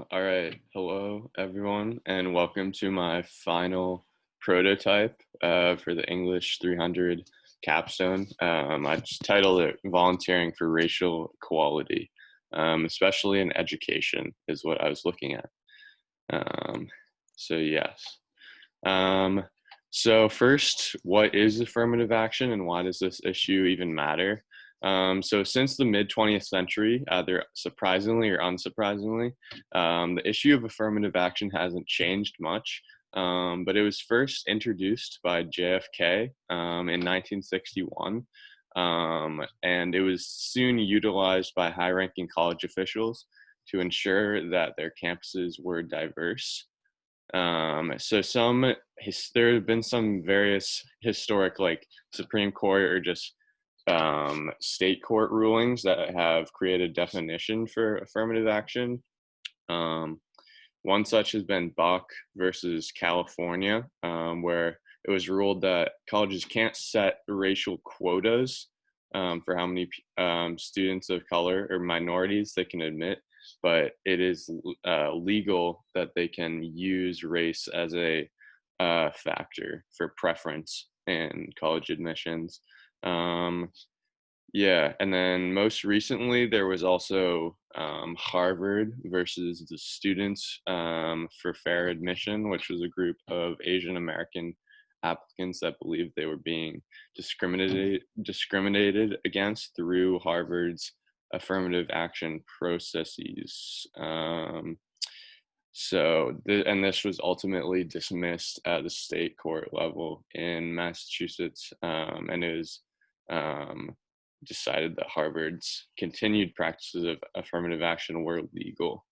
All right. Hello, everyone, and welcome to my final prototype for the English 300 capstone. I just titled it Volunteering for Racial Equality, especially in education, is what I was looking at. Um, so, yes. Um, so, first, what is affirmative action and why does this issue even matter? So since the mid 20th century, either surprisingly or unsurprisingly, the issue of affirmative action hasn't changed much, but it was first introduced by JFK in 1961, and it was soon utilized by high-ranking college officials to ensure that their campuses were diverse. There have been some various historic, like Supreme Court or just state court rulings that have created definition for affirmative action. Um, One such has been Bach versus California, where it was ruled that colleges can't set racial quotas for how many students of color or minorities they can admit, but it is legal that they can use race as a factor for preference in college admissions. Um, yeah, and then most recently there was also Harvard versus the Students for Fair Admission, which was a group of Asian American applicants that believed they were being discriminated against through Harvard's affirmative action processes. And this was ultimately dismissed at the state court level in Massachusetts, and it was decided that Harvard's continued practices of affirmative action were legal.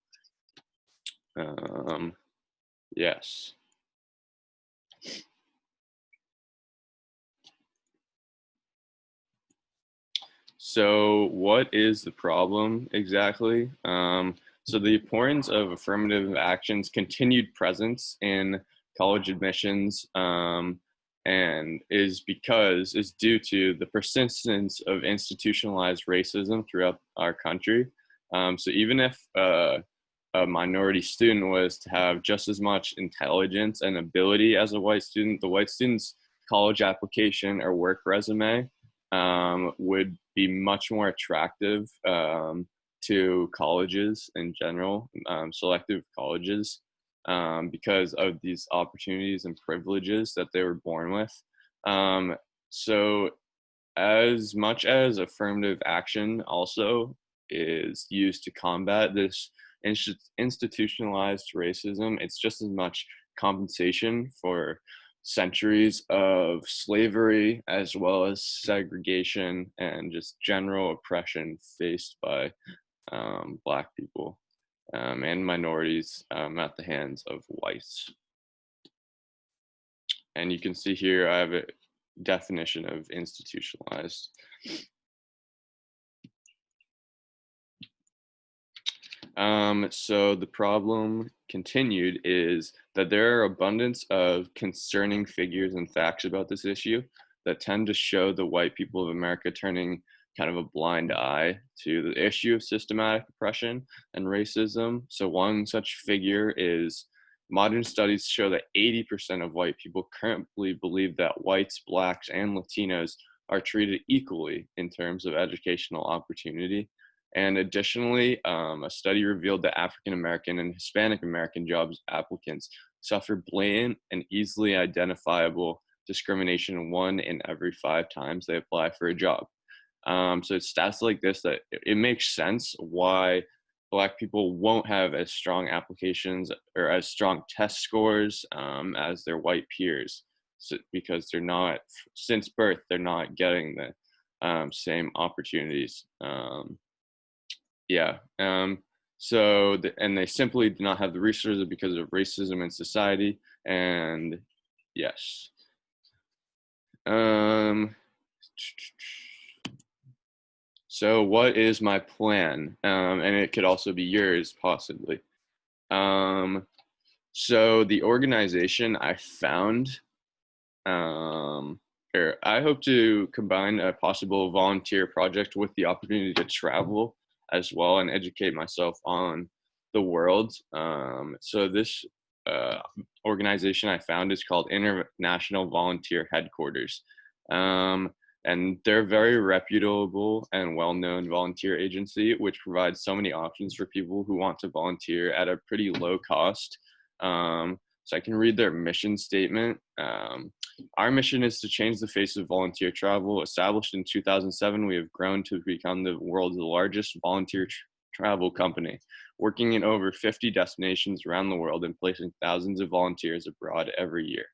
Yes. So what is the problem exactly? So the importance of affirmative action's continued presence in college admissions and is due to the persistence of institutionalized racism throughout our country. So even if a minority student was to have just as much intelligence and ability as a white student, the white student's college application or work resume would be much more attractive to colleges in general, selective colleges, because of these opportunities and privileges that they were born with. So as much as affirmative action also is used to combat this institutionalized racism, it's just as much compensation for centuries of slavery as well as segregation and just general oppression faced by Black people and minorities at the hands of whites. And you can see here I have a definition of institutionalized. So the problem continued is that there are abundance of concerning figures and facts about this issue that tend to show the white people of America turning kind of a blind eye to the issue of systematic oppression and racism. So one such figure is modern studies show that 80% of white people currently believe that whites, Blacks, and Latinos are treated equally in terms of educational opportunity. And additionally, a study revealed that African American and Hispanic American jobs applicants suffer blatant and easily identifiable discrimination 1 in every 5 times they apply for a job. So it's stats like this that it makes sense why Black people won't have as strong applications or as strong test scores as their white peers, because they're not, since birth, they're not getting the same opportunities. And they simply do not have the resources because of racism in society. And yes. So what is my plan? And it could also be yours, possibly. So the organization I found, I hope to combine a possible volunteer project with the opportunity to travel as well and educate myself on the world. So this organization I found is called International Volunteer Headquarters. Um, and they're a very reputable and well-known volunteer agency, which provides so many options for people who want to volunteer at a pretty low cost. So I can read their mission statement. Our mission is to change the face of volunteer travel. Established in 2007, we have grown to become the world's largest volunteer travel company, working in over 50 destinations around the world and placing thousands of volunteers abroad every year.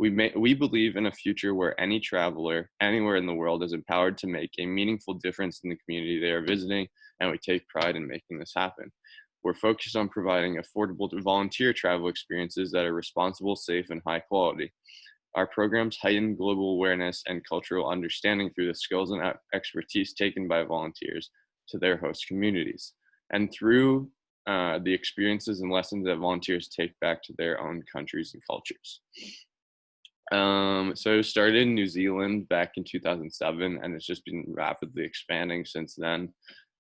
We believe in a future where any traveler anywhere in the world is empowered to make a meaningful difference in the community they are visiting, and we take pride in making this happen. We're focused on providing affordable volunteer travel experiences that are responsible, safe, and high quality. Our programs heighten global awareness and cultural understanding through the skills and expertise taken by volunteers to their host communities, and through the experiences and lessons that volunteers take back to their own countries and cultures. So it started in New Zealand back in 2007, and it's just been rapidly expanding since then.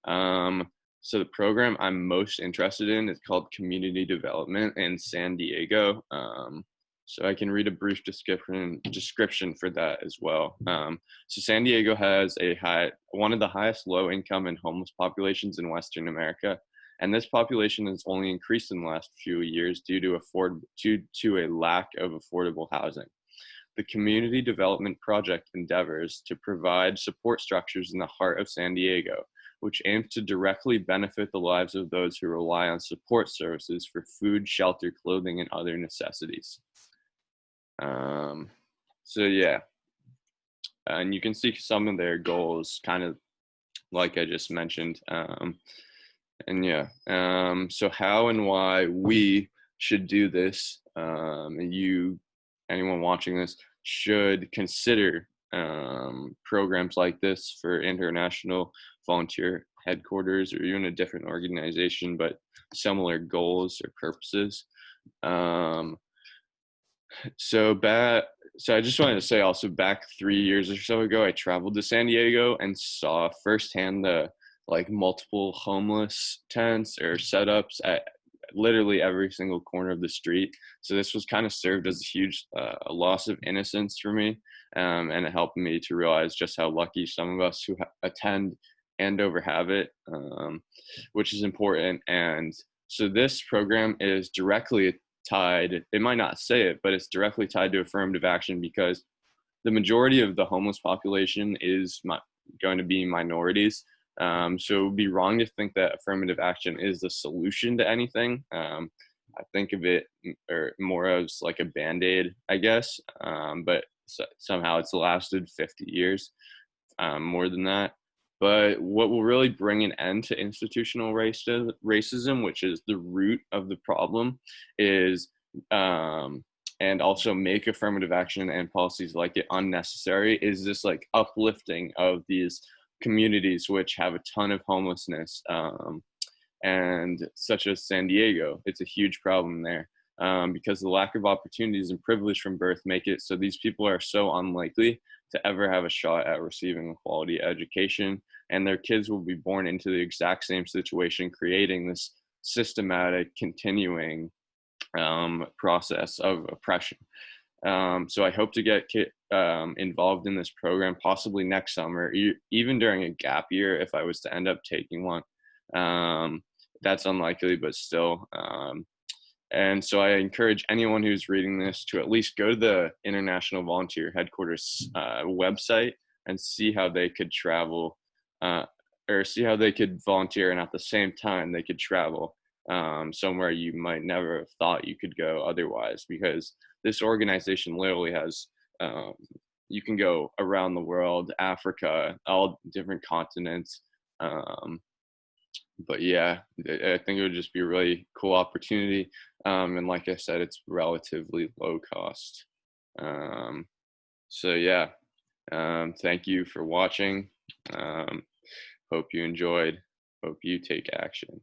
So the program I'm most interested in is called Community Development in San Diego. So I can read a brief description for that as well. So San Diego has one of the highest low-income and homeless populations in Western America, and this population has only increased in the last few years due to a lack of affordable housing. The Community Development Project endeavors to provide support structures in the heart of San Diego, which aims to directly benefit the lives of those who rely on support services for food, shelter, clothing, and other necessities. So yeah, and you can see some of their goals, kind of like I just mentioned. And yeah, so how and why we should do this, anyone watching this should consider programs like this for international volunteer headquarters or even a different organization, but similar goals or purposes. So I just wanted to say also, back 3 years or so ago, I traveled to San Diego and saw firsthand the multiple homeless tents or setups at literally every single corner of the street. So this was kind of served as a huge loss of innocence for me, and it helped me to realize just how lucky some of us who attend Andover have it, which is important. And so this program is directly tied, it might not say it, but it's directly tied to affirmative action, because the majority of the homeless population is going to be minorities. So it would be wrong to think that affirmative action is the solution to anything. I think of it more as like a Band-Aid, I guess, but somehow it's lasted 50 years, more than that. But what will really bring an end to institutional racism, which is the root of the problem, is and also make affirmative action and policies like it unnecessary, is this uplifting of these communities which have a ton of homelessness, and such as San Diego. It's a huge problem there, because the lack of opportunities and privilege from birth make it so these people are so unlikely to ever have a shot at receiving a quality education, and their kids will be born into the exact same situation, creating this systematic, continuing process of oppression. So I hope to get involved in this program possibly next summer, even during a gap year if I was to end up taking one. That's unlikely, but still. And so I encourage anyone who's reading this to at least go to the International Volunteer Headquarters website and see how they could travel, or see how they could volunteer, and at the same time they could travel somewhere you might never have thought you could go otherwise, because this organization literally has, you can go around the world, Africa, all different continents. But yeah, I think it would just be a really cool opportunity. And like I said, it's relatively low cost. So yeah, thank you for watching. Hope you enjoyed. Hope you take action.